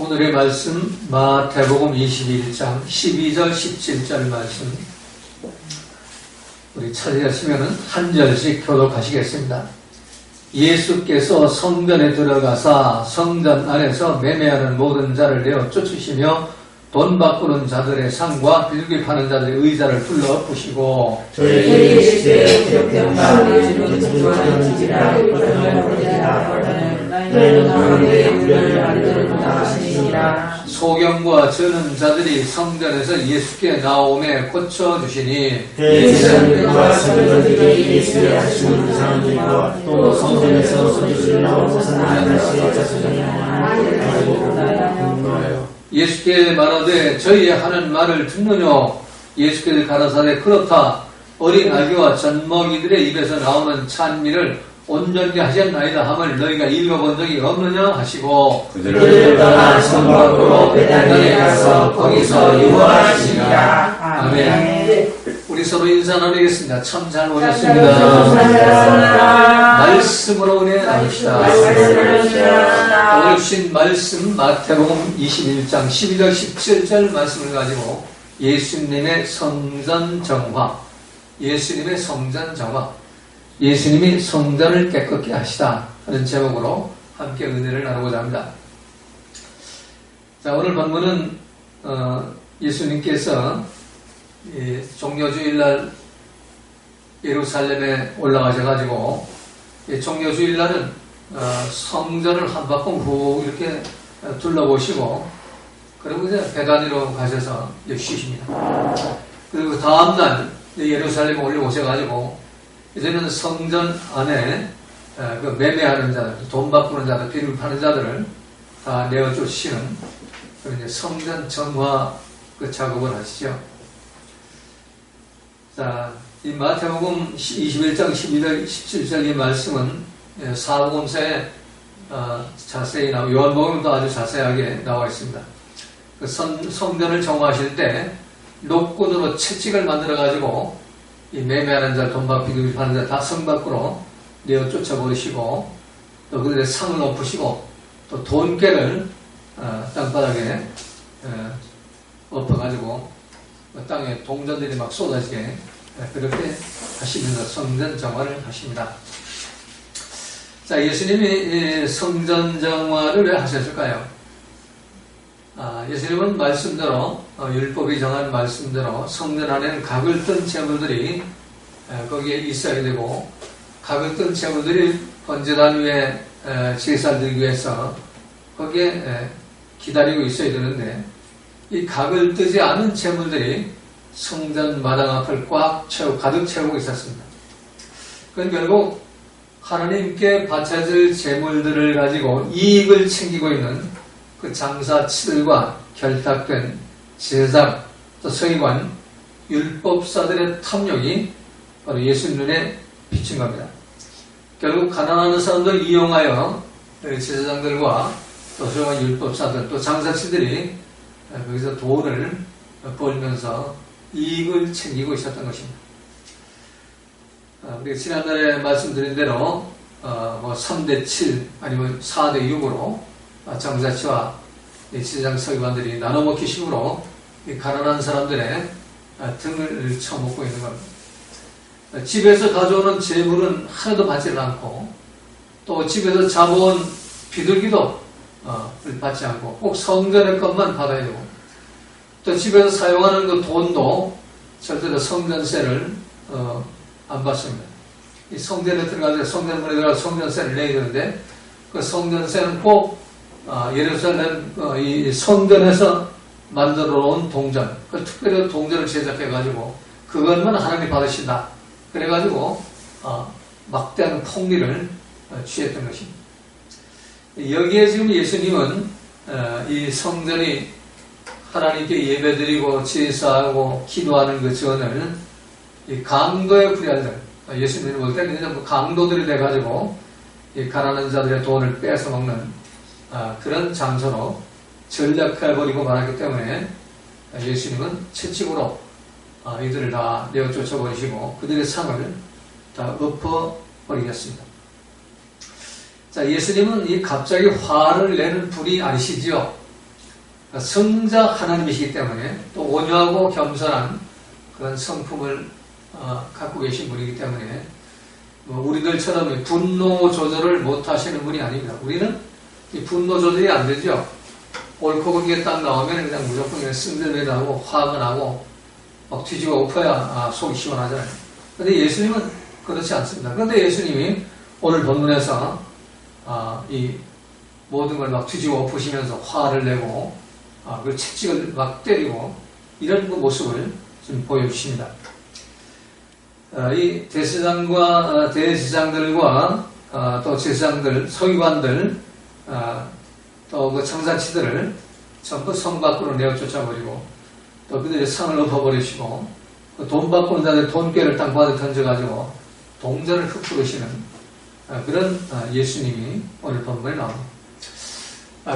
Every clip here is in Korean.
오늘의 말씀 마태복음 21장 12절 17절 말씀 우리 찾으셨으면 한 절씩 교독하시겠습니다. 예수께서 성전에 들어가사 성전 안에서 매매하는 모든 자를 내어 쫓으시며 돈 바꾸는 자들의 상과 비둘기 파는 자들의 의자를 둘러 부시고 저희에게 이르시되 기업병과 내주는 주와 지지라 너희는 가운데 우리를 만들었다 하시니라. 소경과 저는 자들이 성전에서 예수께 나오매 고쳐주시니 대제사장들과 서기관들이 예수의 하시는 사람들과 또 성전에서 서기실로 벗어나는 것이 예수께 말하되 저희의 하는 말을 듣느뇨. 예수께서 가라사대 그렇다. 어린 아기와 젖먹이들의 입에서 나오는 찬미를 온전히 하셨나이다 함을 너희가 읽어본 적이 없느냐 하시고 그들을 떠나 성 밖으로 베다니에 가서 거기서 유언하시니라. 아멘. 우리 서로 인사 나누겠습니다. 참 잘 오셨습니다. 말씀으로 은혜 나눕시다. 오늘 주신 말씀 마태복음 21장 12절 17절 말씀을 가지고 예수님의 성전 정화, 예수님의 성전 정화, 예수님이 성전을 깨끗게 하시다 하는 제목으로 함께 은혜를 나누고자 합니다. 자, 오늘 본문은 예수님께서 종려주일날 예루살렘에 올라가셔가지고 종려주일날은 성전을 한 바퀴 후 이렇게 둘러보시고 그리고 이제 베다니로 가셔서 쉬십니다. 그리고 다음날 예루살렘에 올라오셔가지고 이제는 성전 안에 그 매매하는 자들, 돈 바꾸는 자들, 비둘기 파는 자들을 다 내어주시는 이제 성전 정화 그 작업을 하시죠. 자, 이 마태복음 21장 12절 17절 이 말씀은 사복음서에 자세히 나오고 요한복음도 아주 자세하게 나와 있습니다. 그 성전을 정화하실 때 녹군으로 채찍을 만들어 가지고 이 매매하는 자, 돈 받고 비둘기 파는 자 다 성 밖으로 내어 쫓아버리시고 또 그들의 상을 엎으시고 또 돈깨를 땅바닥에 엎어가지고 땅에 동전들이 막 쏟아지게 그렇게 하시면서 성전 정화를 하십니다. 자, 예수님이 성전 정화를 왜 하셨을까요? 예수님은 말씀대로 율법이 정한 말씀대로 성전 안에는 각을 뜬 제물들이 거기에 있어야 되고 각을 뜬 제물들이 번제단 위에 제사를 드리기 위해서 거기에 기다리고 있어야 되는데 이 각을 뜨지 않은 제물들이 성전 마당 앞을 꽉 채우고 가득 채우고 있었습니다. 그건 결국 하나님께 바쳐질 제물들을 가지고 이익을 챙기고 있는 그 장사치들과 결탁된 제사장, 또 서기관, 율법사들의 탐욕이 바로 예수 눈에 비친 겁니다. 결국 가난한 사람들 이용하여 제사장들과 또 서기관 율법사들, 또 장사치들이 거기서 돈을 벌면서 이익을 챙기고 있었던 것입니다. 우리가 지난달에 말씀드린 대로 3대 7 아니면 4대 6으로 장사치와 제사장 서기관들이 나눠먹기 식으로 가난한 사람들의 등을 쳐먹고 있는 겁니다. 집에서 가져오는 재물은 하나도 받지 않고 또 집에서 잡아온 비둘기도 받지 않고 꼭 성전의 것만 받아야 되고 또 집에서 사용하는 그 돈도 절대로 성전세를 안 받습니다. 이 성전에 들어가서 성전문에 들어가서 성전세를 내야 되는데 그 성전세는 꼭 예루살렘 이 성전에서 만들어 온 동전, 그 특별히 동전을 제작해가지고 그것만 하나님이 받으신다. 그래가지고 막대한 폭리를 취했던 것입니다. 여기에 지금 예수님은 이 성전이 하나님께 예배드리고 제사하고 기도하는 그 전을 이 강도의 불의자들, 예수님이 볼 때는 강도들이 돼가지고 이 가난한 자들의 돈을 뺏어 먹는 그런 장소로 전략해버리고 말았기 때문에 예수님은 채찍으로 이들을 다 내어 쫓아버리시고 그들의 상을 다 엎어버리셨습니다. 자, 예수님은 이 갑자기 화를 내는 분이 아니시죠. 성자 하나님이시기 때문에 또 온유하고 겸손한 그런 성품을 갖고 계신 분이기 때문에 우리들처럼 분노 조절을 못 하시는 분이 아닙니다. 우리는 이 분노 조절이 안 되죠. 옳고 그르게 딱 나오면 그냥 무조건 그냥 쓴들매도 하고 화가 나고 막 뒤집어 엎어야 속이 시원하잖아요. 근데 예수님은 그렇지 않습니다. 그런데 예수님이 오늘 본문에서 이 모든 걸 막 뒤집어 엎으시면서 화를 내고 그 채찍을 막 때리고 이런 그 모습을 좀 보여주십니다. 이 대제사장과 대제사장들과 또 제사장들, 서기관들 또 그 청사치들을 전부 성 밖으로 내어 쫓아버리고 또 그들의 상을 엎어버리시고 돈 받고는 자들 돈꾀를 땅바닥에 던져가지고 동전을 흩뿌리시는 그런 예수님이 오늘 본문에 나옵니다.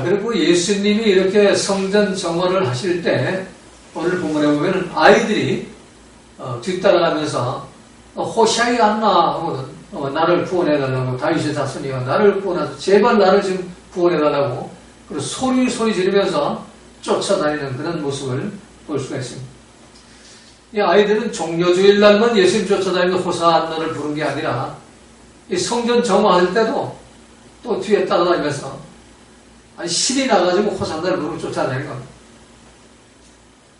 그리고 예수님이 이렇게 성전 정화를 하실 때 오늘 본문에 보면 아이들이 뒤따라가면서 호시아이 안나 하고는 나를 구원해달라고 다윗의 자손이여 나를 구원하소서 제발 나를 좀 구원해달라고 그리고 소리 지르면서 쫓아다니는 그런 모습을 볼 수가 있습니다. 이 아이들은 종려주일 날만 예수님 쫓아다니면서 호사안나를 부른 게 아니라 이 성전 정화할 때도 또 뒤에 따라다니면서 신이 나가지고 호산나를 부르고 쫓아다니는 겁니다.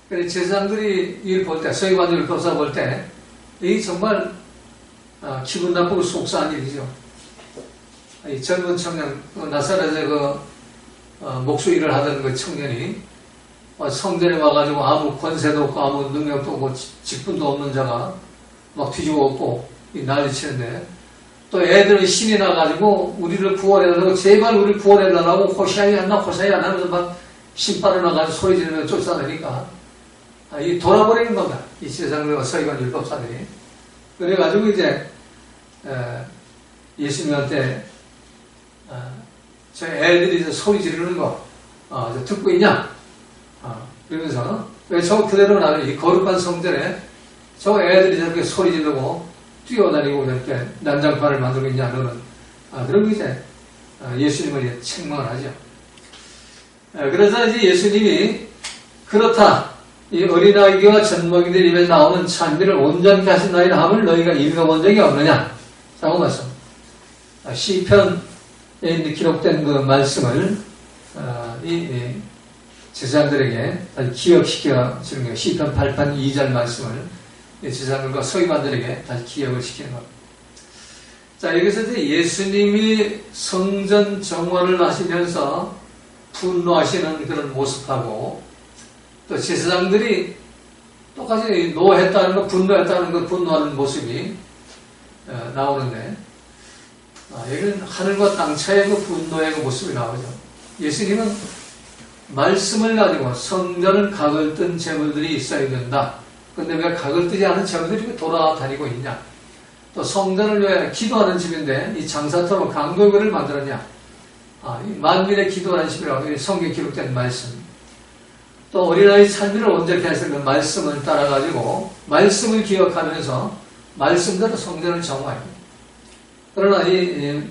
그래서 제사장들이 이를 볼 때, 서기관들 율법사 볼 때, 이게 정말 기분 나쁘고 속상한 일이죠. 이 젊은 청년, 나사렛의 목수일을 하던 그 청년이 성전에 와가지고 아무 권세도 없고 아무 능력도 없고 직분도 없는 자가 막 뒤집어 엎고 난리치는데 또 애들은 신이 나가지고 우리를 구원해달라고 제발 우리를 구원해달라고 호시아이 안나 호시아이 안나 하면서 막 신발을 나가지고 소리 지르면서 쫓아다니니까 이 돌아버리는 겁니다. 이 제사장들과 서기관 율법사들이. 그래가지고 이제 예수님한테 저 애들이 이제 소리 지르는 거 듣고 있냐? 그러면서 왜 저 그대로 나는 이 거룩한 성전에 저 애들이 저렇게 소리 지르고 뛰어다니고 이렇게 난장판을 만들고 있냐 너는 그러고 이제 예수님을 책망을 하죠. 그래서 이제 예수님이 그렇다 이 어린아이와 젖먹이들 입에 나오는 찬미를 온전히 하신 나이라 함을 너희가 읽어본 적이 없느냐 라고 말씀. 시편에 기록된 그 말씀을 이 제사장들에게 다시 기억시켜 주는 거예요. 시편 8편 2절 말씀을 제사장들과 서기관들에게 다시 기억을 시키는 겁니다. 자, 여기서 이제 예수님이 성전 정화를 하시면서 분노하시는 그런 모습하고 또 제사장들이 똑같이 노했다는 거, 분노했다는 거, 분노하는 모습이 나오는데 여기는 하늘과 땅 차이의 그 분노의 그 모습이 나오죠. 예수님은 말씀을 가지고 성전을 각을 뜬 제물들이 있어야 된다. 근데 왜 각을 뜨지 않은 제물들이 돌아다니고 있냐? 또 성전을 왜 기도하는 집인데 이 장사터로 강도교를 만들었냐? 이 만민의 기도하는 집이라고 성경에 기록된 말씀. 또 어린아이 찬미를 온전케 해서 그 말씀을 따라가지고 말씀을 기억하면서 말씀대로 성전을 정화해요. 그러나 이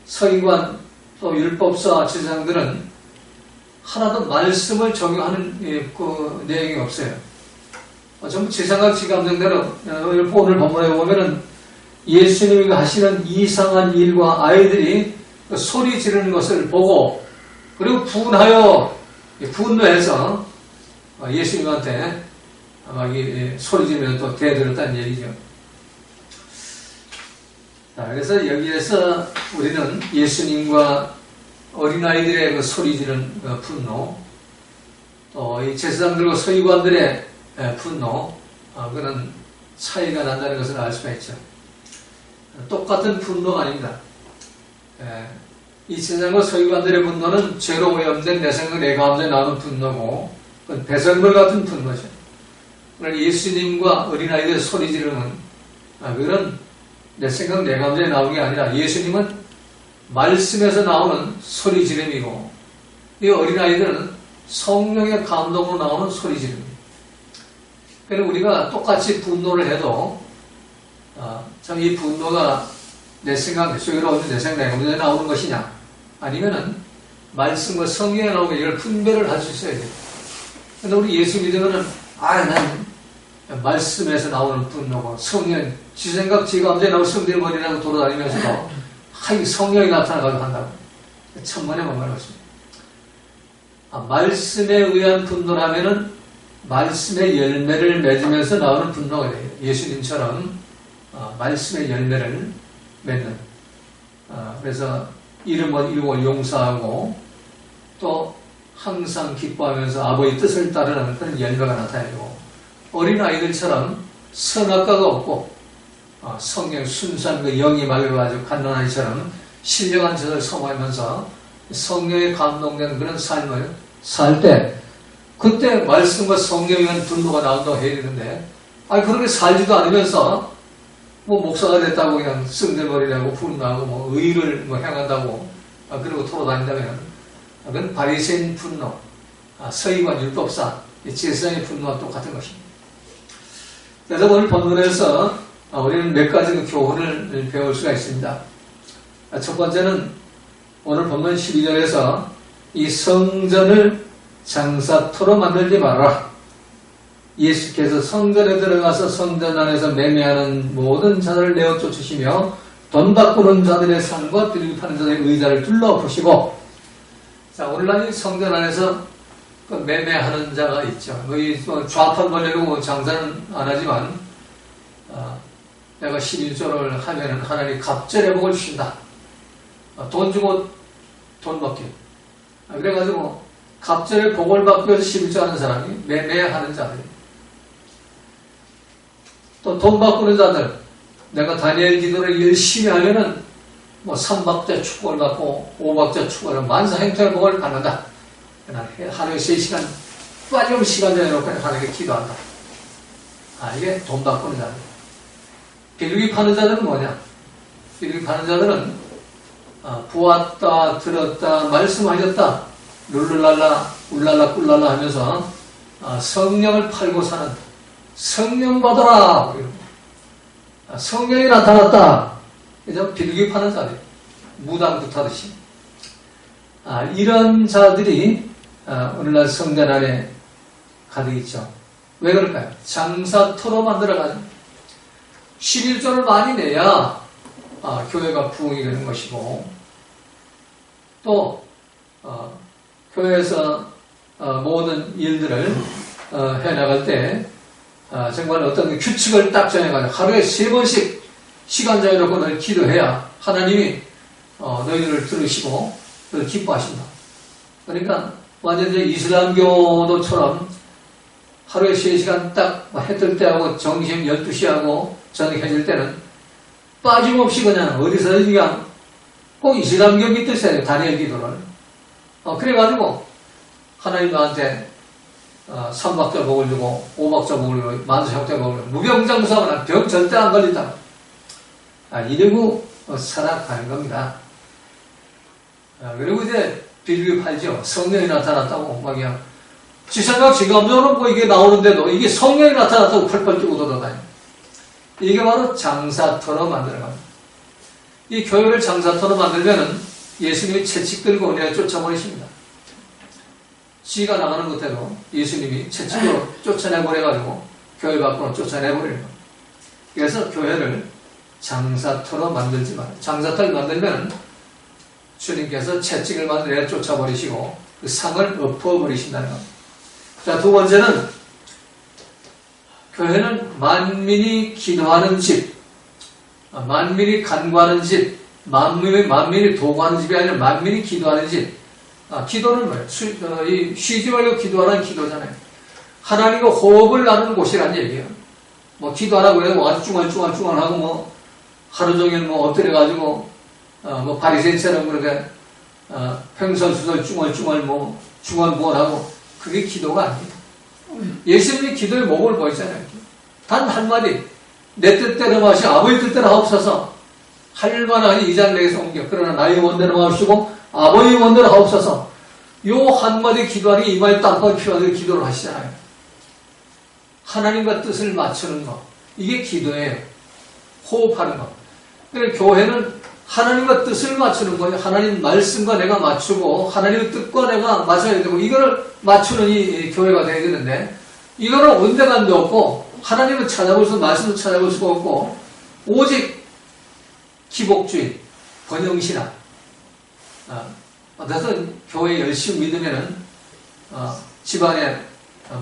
서기관 또 율법사 제사장들은 하나도 말씀을 적용하는 그 내용이 없어요. 전부 제사각지 감정대로 오늘 본문에 보면은 예수님이 하시는 이상한 일과 아이들이 소리 지르는 것을 보고 그리고 분노해서 예수님한테 막 소리 지르면 또 대들었다는 얘기죠. 자, 그래서 여기에서 우리는 예수님과 어린아이들의 그 소리 지르는 분노, 또 이 제사장들과 서기관들의 분노, 그런 차이가 난다는 것을 알 수가 있죠. 똑같은 분노가 아닙니다. 이 제사장과 서기관들의 분노는 죄로 오염된 내 생각, 내 가운데 나오는 분노고, 그건 배설물 같은 분노죠. 그러나 예수님과 어린아이들의 소리 지르는, 그런 내 생각, 내 가운데 나오는 게 아니라 예수님은 말씀에서 나오는 소리 지름이고, 이 어린아이들은 성령의 감동으로 나오는 소리 지름입니다. 그래서 우리가 똑같이 분노를 해도, 참 이 분노가 내 생각, 속으로 내 생각에 어디서 나오는 것이냐, 아니면은 말씀과 성경에 나오는 이걸 분별을 할 수 있어야 돼요. 근데 우리 예수 믿으면은, 난 말씀에서 나오는 분노고, 성령, 지 생각, 지 감정이 나오고 성대머리라고 돌아다니면서도, 이 성령이 나타나가지고 한다고. 천만에 못 말했습니다. 말씀에 의한 분노라면은, 말씀의 열매를 맺으면서 나오는 분노가 돼요. 예수님처럼, 말씀의 열매를 맺는. 그래서, 이름은 이루고 용서하고, 또, 항상 기뻐하면서 아버지 뜻을 따르는 그런 열매가 나타나고, 어린아이들처럼 선악과가 없고, 성령 순수한 그 영이 맑아가지고 갓난 아이처럼 신령한 짓을 소모하면서 성령에 감동되는 그런 삶을 살 때, 그때 말씀과 성령에 의한 분노가 나온다고 해야 되는데, 그렇게 살지도 않으면서, 목사가 됐다고 그냥 쓴들거리라고 분노하고, 의를 행한다고, 그러고 돌아다닌다면, 그건 바리새인 분노, 서기관 율법사, 제사장의 분노와 똑같은 것입니다. 그래서 오늘 본문에서 우리는 몇 가지 그 교훈을 배울 수가 있습니다. 첫 번째는 오늘 본문 12절에서 이 성전을 장사터로 만들지 말아라. 예수께서 성전에 들어가서 성전 안에서 매매하는 모든 자들을 내어 쫓으시며 돈 바꾸는 자들의 상과 빌리 파는 자들의 의자를 둘러보시고, 자, 오늘날 이 성전 안에서 그 매매하는 자가 있죠. 좌판 벌려고 장사는 안 하지만, 내가 11조를 하면은 하나님 갑절의 복을 주신다. 돈 주고 돈 받기. 그래가지고 갑절의 복을 받기 위해서 11조 하는 사람이 매매하는 자들. 또 돈 바꾸는 자들. 내가 다니엘 기도를 열심히 하면은 3박자 축복을 받고 5박자 축복을 만사행통의 복을 받는다. 하루에 3시간 빠짐없이 시간 정해놓고 하나님께 기도한다. 이게 돈 바꾸는 자들. 비둘기 파는 자들은 뭐냐? 비둘기 파는 자들은 보았다, 들었다, 말씀하셨다, 룰루랄라, 울랄라, 꿀랄라 하면서 성령을 팔고 사는, 성령 받아라! 성령이 나타났다! 그래서 비둘기 파는 자들, 무당도 타듯이. 이런 자들이 오늘날 성전 안에 가득 있죠. 왜 그럴까요? 장사터로 만들어가지고 11조를 많이 내야 교회가 부흥이 되는 것이고, 또 교회에서 모든 일들을 해나갈 때 정말 어떤 규칙을 딱 정해가지고 하루에 3번씩 시간 정해놓고 늘 기도해야 하나님이 너희들을 들으시고 너희를 기뻐하신다. 그러니까 완전 이슬람교도처럼 하루에 3시간 딱 해 뜰 때하고 점심 12시하고 저녁해질 때는 빠짐없이 그냥 어디서든지 그냥 꼭 이슬람교 믿듯이 해요. 다니엘 기도를. 그래가지고 하나님 나한테 3박자 복을 주고 5박자 복을 주고 만사형태 복을 주고 무병장수하거나 병 절대 안 걸린다. 이러고 살아가는 겁니다. 그리고 이제 비둘기 팔죠. 성령이 나타났다고 막 그냥 지생각 지감정으로 이게 나오는데도 이게 성령이 나타났다고 펄펄 뛰고 돌아다녀. 이게 바로 장사터로 만들어갑니다. 이 교회를 장사터로 만들면은 예수님이 채찍 들고 내가 쫓아버리십니다. 지가 나가는 것에도 예수님이 채찍으로 쫓아내버려가지고 교회 밖으로 쫓아내버리는 겁니다. 그래서 교회를 장사터로 만들지 말아요. 장사터를 만들면 주님께서 채찍을 만들어 쫓아버리시고 그 상을 엎어버리신다는 겁니다. 자, 두 번째는 교회는 만민이 기도하는 집, 만민이 간구하는 집, 만민이 도구하는 집이 아니라 만민이 기도하는 집. 기도는 뭐예요? 쉬지 말고 기도하라는 기도잖아요. 하나님과 호흡을 나누는 곳이란 얘기예요. 기도하라고 해서 아주 쭈글쭈글하고 하루 종일 엎드려가지고 바리새인처럼 그렇게 횡설수설 쭈글쭈글 중언부언하고 그게 기도가 아니에요. 예수님이 기도의 목을 보였잖아요. 단 한마디 내 뜻대로 마시 아버지 뜻대로 하옵소서. 할 만한 이 자를 내게서 옮겨. 그러나 나의 원대로 마시고 아버지 원대로 하옵소서. 요 한마디 기도하니 이마에 땀방울 피워서 기도를 하시잖아요. 하나님과 뜻을 맞추는 것. 이게 기도예요. 호흡하는 것. 그래서 교회는 하나님과 뜻을 맞추는 거예요. 하나님 말씀과 내가 맞추고 하나님의 뜻과 내가 맞춰야 되고 이거를 맞추는 이 교회가 되어야 되는데 이거는 온데간도 없고 하나님을 찾아볼 수 말씀도 찾아볼 수가 없고 오직 기복주의, 번영신학 어떤 교회 열심히 믿으면은 집안에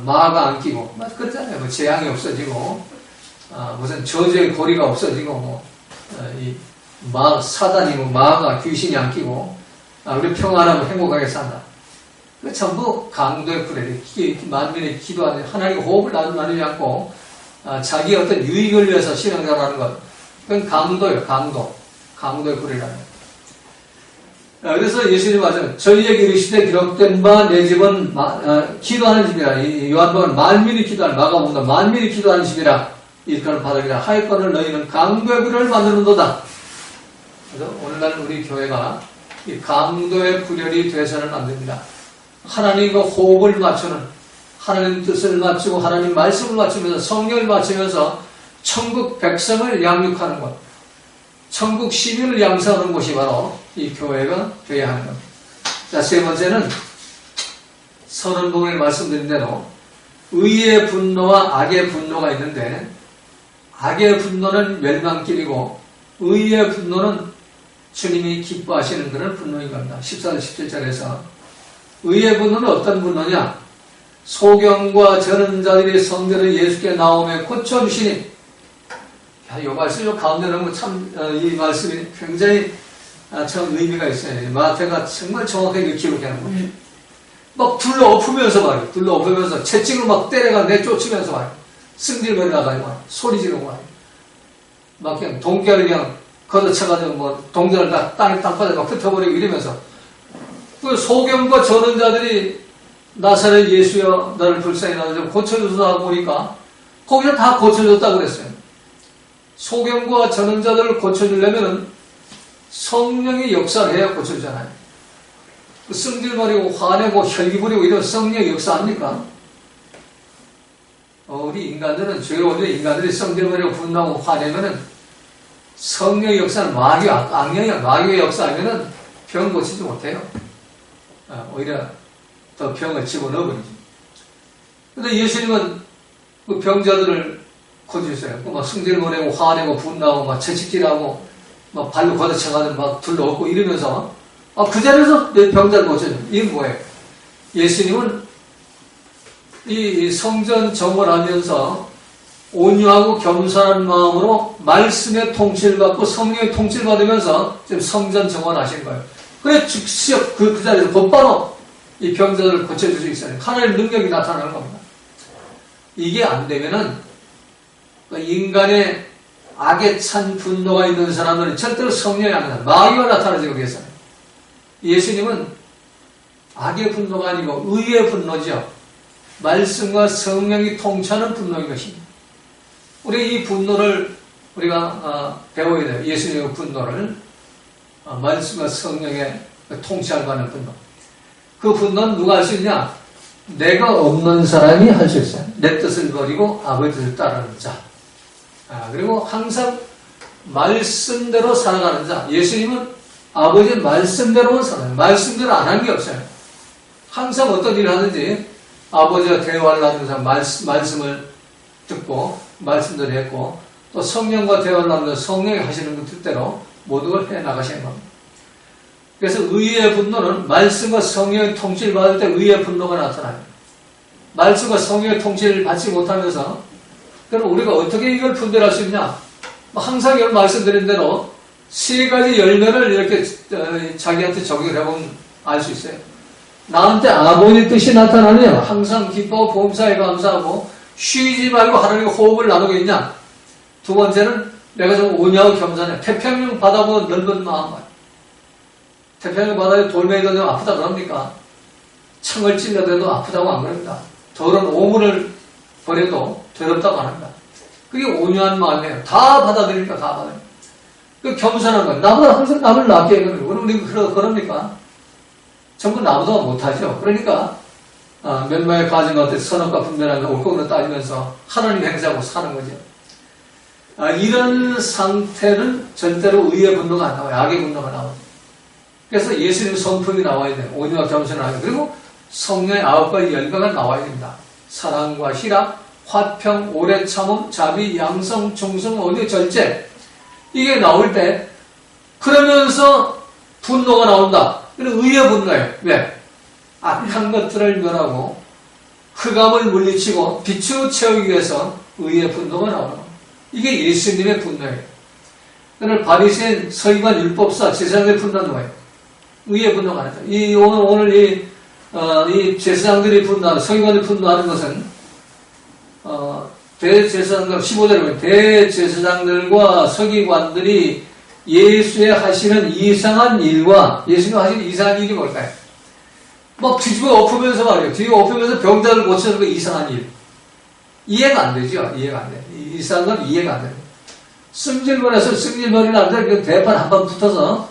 마가 안 끼고 그렇잖아요. 뭐 재앙이 없어지고 무슨 저주의 고리가 없어지고 사단이 마가 귀신이 안 끼고 우리 평안하고 행복하게 산다. 그 전부 강도의 구레 만민이 기도하는 하나님의 호흡을 나누지 않고 자기 어떤 유익을 위해서 신앙생활하는 것 그건 강도예요. 강도의 구레라는. 그래서 예수님 말씀 저희에게 이르시되 기록된 바 내 집은 기도하는 집이라 요한복음 만민이 기도하는 마가복음 만민이 기도하는 집이라 일컬을 바르기라 하였거늘 너희는 강도의 구레를 만드는도다. 그래서 오늘날 우리 교회가 이 강도의 구렬이 되서는 안 됩니다. 하나님과 호흡을 맞추는 하나님 뜻을 맞추고 하나님 말씀을 맞추면서 성령을 맞추면서 천국 백성을 양육하는 것 천국 시민을 양성하는 곳이 바로 이 교회가 되어야 하는 겁니다. 자, 세 번째는 선언복음에 말씀드린 대로 의의 분노와 악의 분노가 있는데 악의 분노는 멸망길이고 의의 분노는 주님이 기뻐하시는 그런 분노인 겁니다. 14절 17절에서 의의 분노는 어떤 분노냐? 소경과 저는 자들이 성전에 예수께 나오며 고쳐주시니 이 말씀이 가운데 넣으면 참 이 말씀이 굉장히 참 의미가 있어요. 마태가 정말 정확하게 기록하는 거예요. 막 둘러엎으면서 말이에요. 둘러엎으면서 채찍으로 막 때려가 내쫓으면서 말이에요. 승질거리다가 소리 지르고 말이에요. 막 그냥 동결을 그냥 걷어쳐가지고 뭐 동전을 다 땅바닥에 막 흩어버리고 이러면서 그 소경과 저는 자들이 나사렛 예수여 나를 불쌍히 나서 좀 고쳐줘서 하고 보니까 거기서 다 고쳐줬다고 그랬어요. 소경과 저는 자들을 고쳐주려면은 성령의 역사를 해야 고쳐주잖아요. 그 승질거리고 화내고 혈기 부리고 이런 성령의 역사 아닙니까? 우리 인간들은 죄로 올린 인간들이 성질거리고 분노하고 화내면은 성령의 역사는 악령이야. 마귀의 역사 아니면은 병 고치지 못해요. 오히려 더 병을 집어넣어버리지. 근데 예수님은 그 병자들을 고쳐주세요. 막 승질거리고 화내고 분노하고 막 채찍질하고 막 발로 걷어쳐가지고 막 둘러엎고 이러면서 그 자리에서 병자를 고쳐줘요. 이건 뭐예요? 예수님은 이 성전 정원하면서 온유하고 겸손한 마음으로 말씀의 통치를 받고 성령의 통치를 받으면서 지금 성전 정원하신 거예요. 그래 즉시 그 자리에서 곧바로 이 병자들을 고쳐줄 수 있어요. 하나님의 능력이 나타나는 겁니다. 이게 안 되면은 인간의 악에 찬 분노가 있는 사람들은 절대로 성령이 안 나타나요. 마귀가 나타나지 거기에서. 예수님은 악의 분노가 아니고 의의 분노죠. 말씀과 성령이 통치하는 분노인 것입니다. 우리 이 분노를 우리가 배워야 돼요. 예수님의 분노를 말씀과 성령의 통치할 만한 분노. 그 분노는 누가 할 수 있냐? 내가 없는 사람이 할 수 있어요. 내 뜻을 버리고 아버지 뜻을 따르는 자. 그리고 항상 말씀대로 살아가는 자. 예수님은 아버지의 말씀대로만 살아요. 말씀대로 안 한 게 없어요. 항상 어떤 일을 하든지 아버지와 대화를 하면서 말씀을 듣고 말씀대로 했고 또 성령과 대화를 하면서 성령이 하시는 그 뜻대로 모든 걸 해나가시는 겁니다. 그래서 의의 분노는 말씀과 성령의 통치를 받을 때 의의 분노가 나타나요. 말씀과 성령의 통치를 받지 못하면서 그럼 우리가 어떻게 이걸 분별할 수 있냐? 항상 이걸 말씀드린 대로 세 가지 열매를 이렇게 자기한테 적용해보면 알 수 있어요. 나한테 아버지 뜻이 나타나면 항상 기뻐하고 범사에 감사하고 쉬지 말고 하나님과 호흡을 나누고 있냐? 두 번째는 내가 좀 온유하고 겸손해. 태평양 바다보다 넓은 마음. 태평양 바다에 돌멩이 던지면 아프다 그럽니까? 창을 찔러대도 아프다고 안 그럽니다. 더러운 오물을 버려도 더럽다고 안 합니다. 그게 온유한 마음이에요. 다 받아들이니까 다 받아들여요. 그 겸손한 거예요. 나보다 항상 남을 낫게 해요. 우리 그럽니까? 전부 나보다 못하죠. 그러니까 몇 마의 가정 가운데 선악과 분별하며 옳고 그르다 따지면서 하나님 행사하고 사는 거죠. 이런 상태는 절대로 의의 분노가 안 나와요. 악의 분노가 나와요. 그래서 예수님 성품이 나와야 돼요. 온유와 겸손을 하고 그리고 성령의 9가지 열매가 나와야 됩니다. 사랑과 희락, 화평, 오래 참음, 자비, 양성, 충성, 온유, 절제. 이게 나올 때 그러면서 분노가 나온다. 그건 의의 분노예요. 왜? 악한 것들을 멸하고 흑암을 물리치고 빛으로 채우기 위해서 의의 분노가 나오는 거예요. 이게 예수님의 분노예요. 그러나 바리새인, 서기관, 율법사, 제사장들의 분노는 뭐예요? 의의 분노가 아니죠. 오늘 이 제사장들이 분노하는, 서기관들이 분노하는 것은 대제사장들 15절에 보면 대제사장들과 서기관들이 예수의 하시는 이상한 일과 예수님 하시는 이상한 일이 뭘까요? 막 뒤집어 엎으면서 말이에요. 뒤집어 엎으면서 병자를 고치는 그 이상한 일. 이해가 안 되죠. 이해가 안 돼. 이상한 건 이해가 안 돼요. 승질머리에서 승질머리는 안 돼. 그 대판 한 번 붙어서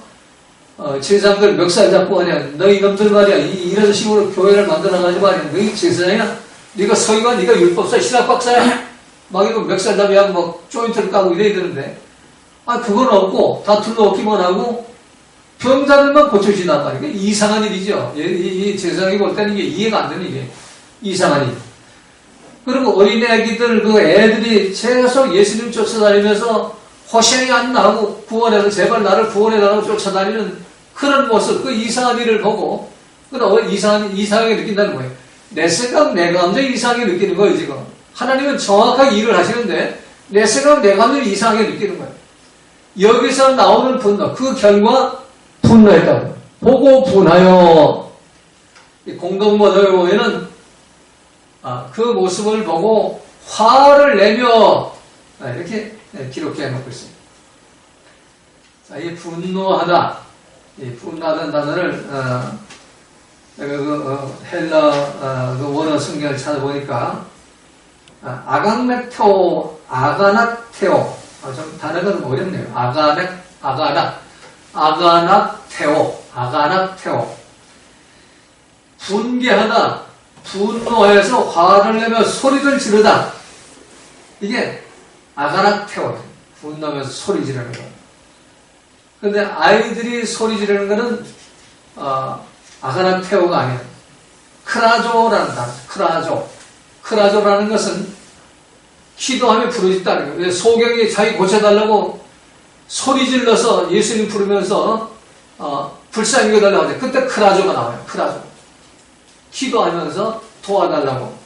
제사장들 멱살 잡고 그냥 너희 놈들 말이야. 이런 식으로 교회를 만들어가지고 말이야. 너희 제사장이야? 네가 서기관, 네가 율법사, 신학박사야? 막 이거 멱살 잡이하고 막 조인트를 까고 이래야 되는데 그건 없고 다 둘러엎기만 하고 병자들만 고쳐주신단 말이에요. 이상한 일이죠. 이 제사장이 볼 때는 이게 이해가 안 되는 이게 이상한 일. 그리고 어린애기들 그 애들이 계속 예수님 쫓아다니면서 호생이 안 나고 구원해서 제발 나를 구원해달라고 쫓아다니는 그런 모습, 그 이상한 일을 보고 이상하게 느낀다는 거예요. 내 생각, 내 감정 이상하게 느끼는 거예요, 지금. 하나님은 정확하게 일을 하시는데 내 생각, 내 감정을 이상하게 느끼는 거예요. 여기서 나오는 분노, 그 결과 분노했다고. 보고 분하여. 공동모독에 보면은 그 모습을 보고 화를 내며 이렇게 기록해 놓고 있습니다. 자, 이 분노하다, 이 분노하다는 단어를 헬라 그 원어 성경을 찾아보니까 아강메테오, 아가나테오, 좀 단어가 좀 어렵네요. 아가나테오. 분개하다, 분노해서 화를 내며 소리를 지르다. 이게 아가나테오, 분노하면서 소리 지르는 거. 근데 아이들이 소리 지르는 거는 아가나테오가 아니에요. 크라조라는 단어, 크라조라는 것은 기도하며 부르짖다는 거예요. 소경이 자기 고쳐달라고 소리 질러서 예수님 부르면서 불쌍히 여겨달라고 하죠. 그때 크라조가 나와요. 크라조. 기도하면서 도와달라고,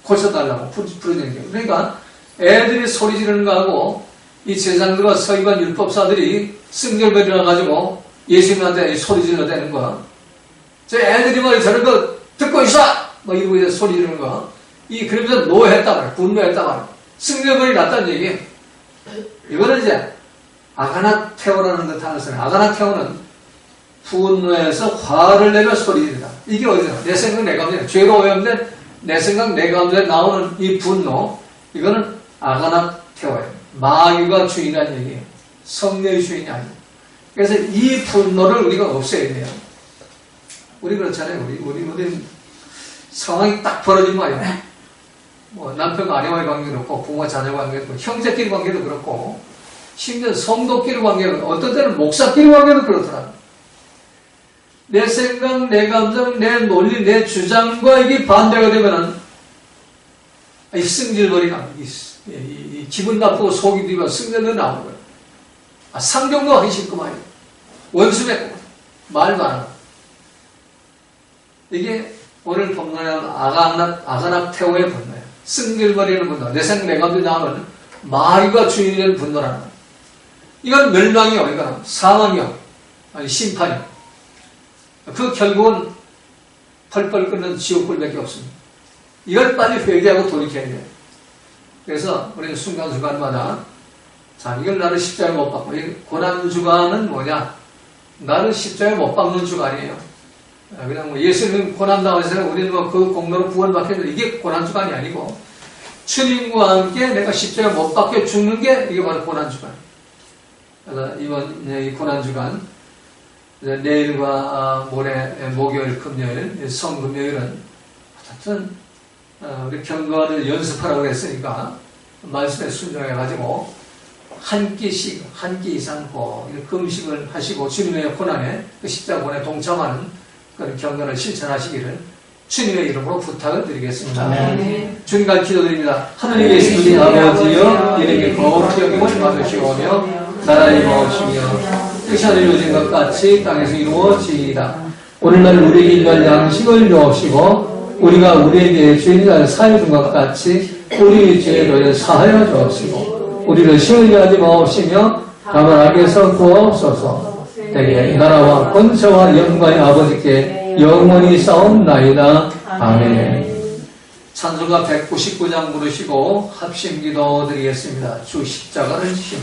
고쳐달라고 부르짖는 거예요. 그러니까 애들이 소리 지르는 거하고 이 제사장들과 서기관 율법사들이 승결배를 가지고 예수님한테 소리 질러대는 거. 저 애들이 뭐 저런 거 듣고 있어! 뭐 이러고 소리 지르는 거. 그러면서 노했단 말이에요. 분노했단 말이에요. 승결배이 났다는 얘기. 이거는 이제 아가나테오라는 그 단어를 써요. 아가나테오는 분노해서 화를 내며 소리 지르다. 이게 어디서? 내 생각, 내 감정. 죄로 오염된 내 생각, 내 감정에 나오는 이 분노. 이거는 아가나테오예요. 마귀가 주인이라는 얘기예요. 성령의 주인이 아니에요. 그래서 이 분노를 우리가 없애야 돼요. 우리 그렇잖아요. 우리 상황이 딱 벌어진 거 아니에요. 뭐 남편과 아내와의 관계도 그렇고, 부모와 자녀 관계도 그렇고, 형제끼리 관계도 그렇고, 심지어 성도끼리 관계도, 어떤 때는 목사끼리 관계도 그렇더라고요. 내 생각, 내 감정, 내 논리, 내 주장과 이게 반대가 되면은, 이 승질머리가, 이 기분 나쁘고 속이 뒤가 승질도 나오는 거예요. 상경도 하기 싫구만. 원수맺고, 말도 안 하고. 이게 오늘 본문에는 아가나테오의 분노예요. 승질머리는 분노. 내 생각, 내 감정이 나오면 마귀가 주인이 되는 분노라는 거예요. 이건 멸망이요. 이건 사망이요. 아니, 심판이요. 그 결국은 펄펄 끓는 지옥불밖에 없습니다. 이걸 빨리 회개하고 돌이켜야 돼요. 그래서 우리는 순간순간마다 자, 이걸 나를 십자가에 못 박고, 고난주간은 뭐냐? 나를 십자가에 못 박는 주간이에요. 그냥 뭐 예수님 고난당하셔서 우리는 뭐 그 공로로 구원받겠는데 이게 고난주간이 아니고 주님과 함께 내가 십자가에 못 박혀 죽는 게 이게 바로 고난주간. 그래서 이번 이 고난주간 내일과 모레 목요일, 금요일, 성금요일은 하여튼 우리 경건을 연습하라고 했으니까 말씀에 순종해가지고 한 끼씩, 한 끼 이상 금식을 하시고 주님의 고난에 그 십자군에 동참하는 그런 경건을 실천하시기를 주님의 이름으로 부탁을 드리겠습니다. 주님과 기도드립니다. 하늘에 계신 우리 아버지여, 이름이 거룩히 여김을 받으시오며 나라의 마옵시며 뜻이 하늘에 이루어진 것 같이 땅에서 이루어지이다. 오늘날 우리에게 일할 양식을 주옵시고 우리가 우리에게 죄인을 사하여 준 것 같이 우리 죄를 사하여 주옵시고 우리를 시험하게 하지 마옵시며 다만 악에서 구하옵소서. 대개 나라와 권세와 영광의 아버지께 영원히 싸움나이다. 아멘. 찬송가 199장 부르시고 합심기도 드리겠습니다. 주 십자가를 지시고